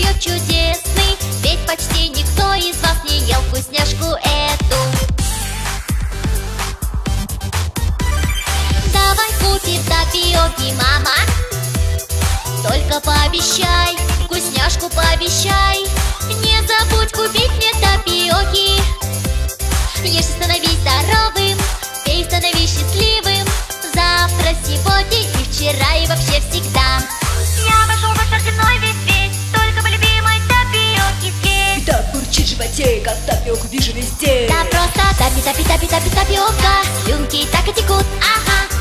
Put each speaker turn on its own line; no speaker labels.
период чудесный, ведь почти никто из вас не ел вкусняшку эту. Давай купим тапиоки, мама. Только пообещай, вкусняшку пообещай. Не забудь купить мне тапиоки. Ешь и становись здоровым, пей и становись счастливым. Завтра, сегодня и вчера, и вообще всегда. Я пошел по спортивной весь, только по любимой тапиоки съесть.
Так бурчит в животе, как тапиоку вижу везде.
Да просто тапи-тапи-тапи-тапи-тапиока. Слюнки так и текут, ага.